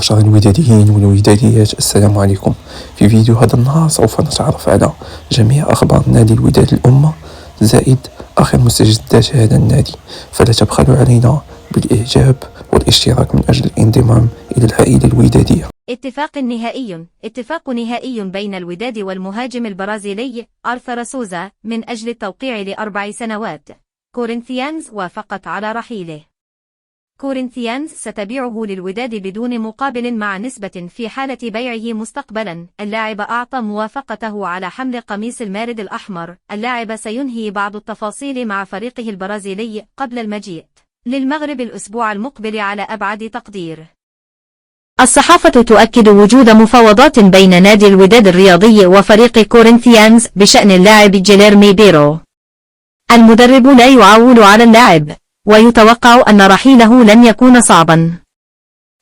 معشر الوداديين والوداديات، السلام عليكم. في فيديو هذا النهار سوف نتعرف على جميع أخبار نادي الوداد الأمة زائد آخر مستجدات هذا النادي، فلا تبخلوا علينا بالإعجاب والاشتراك من أجل الانضمام إلى العائلة الودادية. اتفاق نهائي بين الوداد والمهاجم البرازيلي آرثر سوزا من أجل التوقيع ل4 سنوات. كورينثيانز وافقت على رحيله. كورينثيانز ستبيعه للوداد بدون مقابل مع نسبة في حالة بيعه مستقبلا. اللاعب أعطى موافقته على حمل قميص المارد الأحمر. اللاعب سينهي بعض التفاصيل مع فريقه البرازيلي قبل المجيء للمغرب الأسبوع المقبل على أبعد تقدير. الصحافة تؤكد وجود مفاوضات بين نادي الوداد الرياضي وفريق كورينثيانز بشأن اللاعب جيليرمي بيرو. المدرب لا يعول على اللاعب، ويتوقع أن رحيله لن يكون صعبا.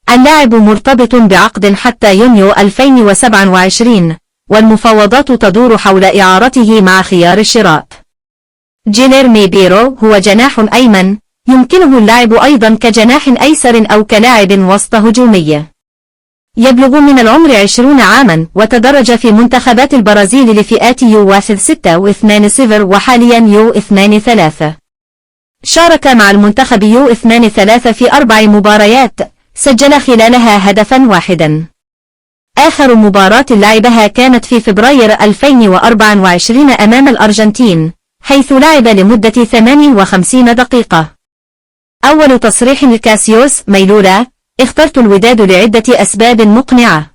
اللاعب مرتبط بعقد حتى يونيو 2027، والمفاوضات تدور حول إعارته مع خيار الشراء. جيليرمي بيرو هو جناح أيمن، يمكنه اللعب أيضا كجناح أيسر أو كلاعب وسط هجومي. يبلغ من العمر 20 عاما، وتدرج في منتخبات البرازيل لفئات U16 و2 وحاليا U23. شارك مع المنتخب U23 في 4 مباريات، سجل خلالها هدفا واحدا. آخر مباراة لعبها كانت في فبراير 2024 أمام الأرجنتين، حيث لعب لمدة 58 دقيقة. أول تصريح لكاسيوس ميلولا: اخترت الوداد لعدة أسباب مقنعة.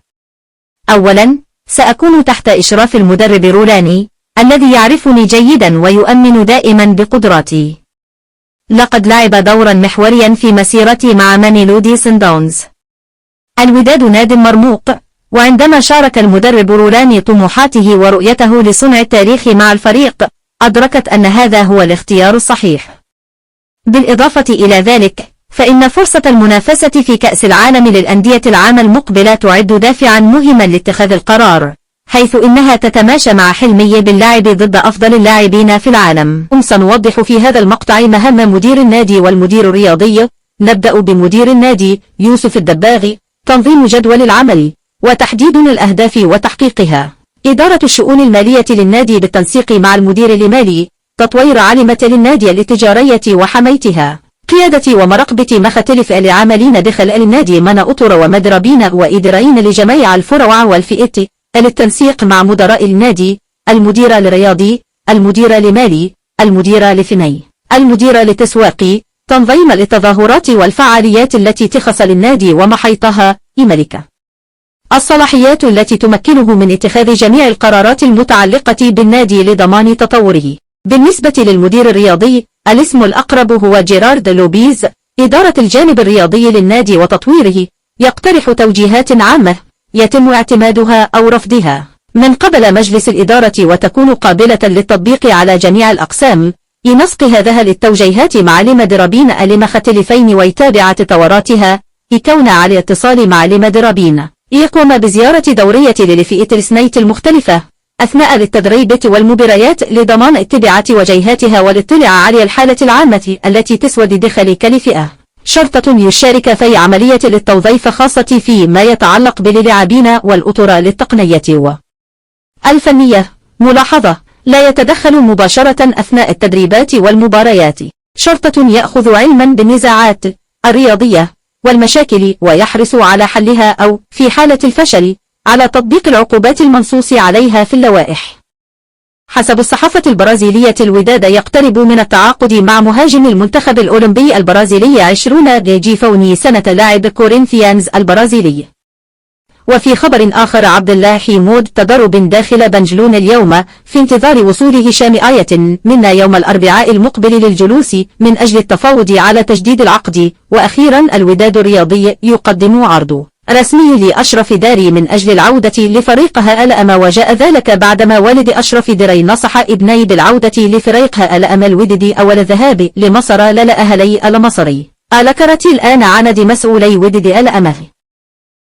أولا، سأكون تحت إشراف المدرب رولاني، الذي يعرفني جيدا ويؤمن دائما بقدراتي. لقد لعب دورا محوريا في مسيرتي مع ميلودي سنداونز. الوداد ناد مرموق، وعندما شارك المدرب رولاني طموحاته ورؤيته لصنع التاريخ مع الفريق، أدركت أن هذا هو الاختيار الصحيح. بالإضافة إلى ذلك، فإن فرصة المنافسة في كأس العالم للأندية العام المقبل تعد دافعا مهما لاتخاذ القرار، حيث إنها تتماشى مع حلمي باللعب ضد أفضل اللاعبين في العالم. سنوضح في هذا المقطع مهام مدير النادي والمدير الرياضي. نبدأ بمدير النادي يوسف الدباغي. تنظيم جدول العمل، وتحديد الأهداف وتحقيقها. إدارة الشؤون المالية للنادي بالتنسيق مع المدير المالي. تطوير علمة للنادي التجارية وحمايتها. قيادة ومراقبة مختلف العاملين داخل النادي من أطر ومدربين وإداريين لجميع الفروع والفئات. التنسيق مع مدراء النادي، المدير الرياضي، المدير المالي، المدير الفني، المدير التسويقي. تنظيم التظاهرات والفعاليات التي تخص للنادي ومحيطها. الملكة. الصلاحيات التي تمكنه من اتخاذ جميع القرارات المتعلقة بالنادي لضمان تطوره. بالنسبة للمدير الرياضي، الاسم الأقرب هو جيرارد لوبيز. إدارة الجانب الرياضي للنادي وتطويره. يقترح توجيهات عامة يتم اعتمادها أو رفضها من قبل مجلس الإدارة، وتكون قابلة للتطبيق على جميع الأقسام. ينسق هذه التوجيهات مع المدربين المختلفين ويتابع تطوراتها. يكون على اتصال مع المدربين. يقوم بزيارة دورية للفئات السنية المختلفة أثناء التدريب والمباريات لضمان اتباع وجهاتها والاطلاع على الحالة العامة التي تسود داخل كل فئة. شرطة يشارك في عملية التوظيف خاصة في ما يتعلق باللاعبين والأطر للتقنية والفنية. ملاحظة: لا يتدخل مباشرة أثناء التدريبات والمباريات. شرطة يأخذ علما بالنزاعات الرياضية والمشاكل ويحرص على حلها، أو في حالة الفشل على تطبيق العقوبات المنصوص عليها في اللوائح. حسب الصحافة البرازيلية، الوداد يقترب من التعاقد مع مهاجم المنتخب الأولمبي البرازيلي 20 جيفوني سنة لاعب كورينثيانز البرازيلي. وفي خبر آخر، عبد الله حمود تدرب داخل بنجلون اليوم في انتظار وصول هشام آية منا يوم الأربعاء المقبل للجلوس من أجل التفاوض على تجديد العقد. وأخيرا، الوداد الرياضي يقدم عرض رسمي لأشرف داري من أجل العودة لفريقها الأم، وجاء ذلك بعدما والد أشرف داري نصح ابني بالعودة لفريقها الأم الوداد أول الذهاب لمصر للا أهلي المصري. ذكرت الآن عند مسؤولي وداد الأم